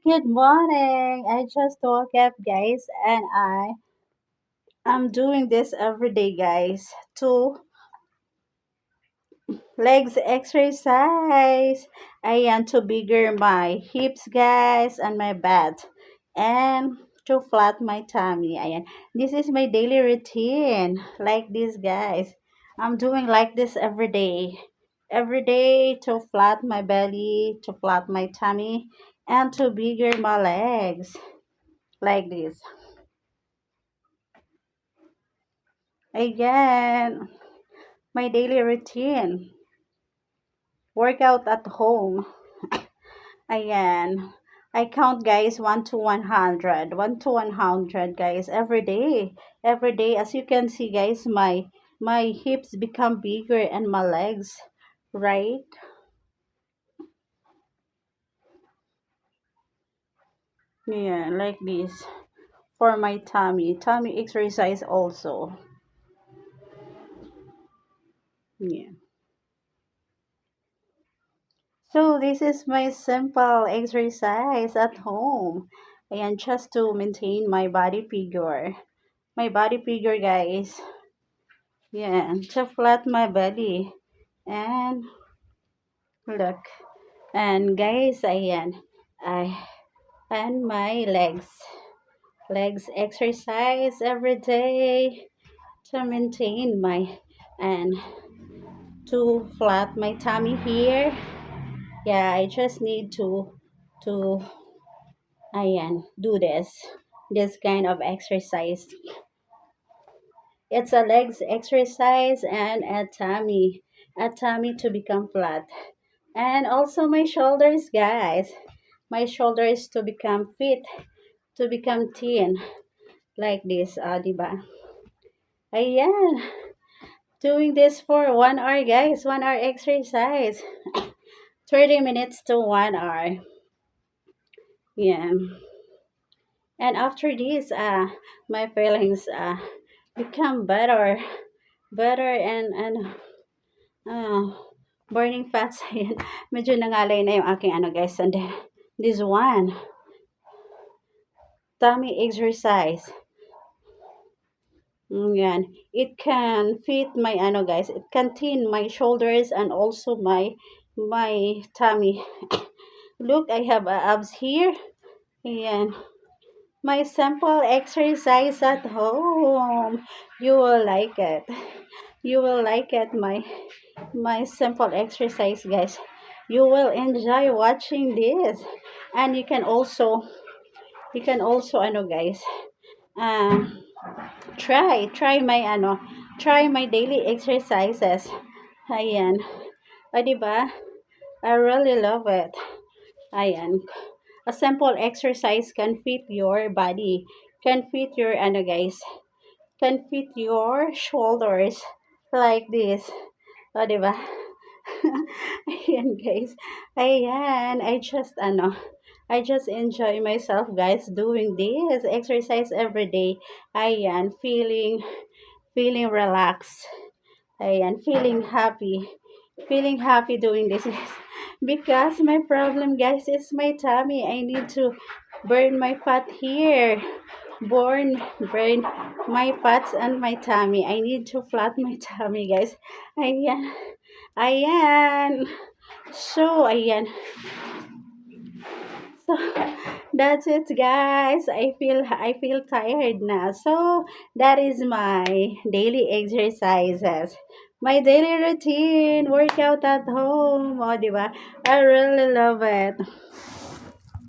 Good morning. I just woke up, guys, and I'm doing this every day, guys. Two legs exercise. I want to bigger my hips, guys, and my butt, and to flat my tummy. Ayan. This is my daily routine, like this, guys. I'm doing like this every day. Every day to flat my belly, to flat my tummy, and to bigger my legs, like this. Again, my daily routine. Workout at home. Ayan. I count, guys, 1 to 100. 1 to 100, guys, every day. Every day, as you can see, guys, my hips become bigger and my legs, right? Yeah, like this. For my tummy. Tummy exercise also. Yeah. So this is my simple exercise at home. And just to maintain my body figure. My body figure, guys. Yeah, to flat my belly. And look. And guys, ayan. I and my legs. Legs exercise every day to maintain my and to flat my tummy here. Yeah, I just need to do this kind of exercise. It's a legs exercise and a tummy to become flat, and also my shoulders, guys. My shoulders to become fit, to become thin, like this, diba? Ayan, doing this for 1 hour, guys. 1 hour exercise, 30 minutes to 1 hour. Yeah, and after this, my feelings become better, and ah, burning fats. Ayan. Medyo nangalay na yung aking ano, guys. And then, this one, tummy exercise. Yan. It can fit my ano, guys. It can thin my shoulders and also my tummy. Look, I have abs here. Yan. My simple exercise at home. You will like it. You will like it, my simple exercise, guys. You will enjoy watching this, and you can also ano, guys, um try my daily exercises. Ayan. O, diba? I really love it. Ayan. A simple exercise can fit your body, can fit your ano, guys, can fit your shoulders, like this. O, diba? Ayan, guys. Ayan. I just enjoy myself, guys, doing this exercise every day. Ayan. Feeling relaxed. Ayan. Feeling happy doing this. Because my problem, guys, is my tummy. I need to burn my fat here. Burn my fats and my tummy. I need to flat my tummy, guys. Ayan. Ayan. So, ayan. So, that's it, guys. I feel tired now. So, that is my daily exercises. My daily routine, workout at home. Oh, diba? I really love it.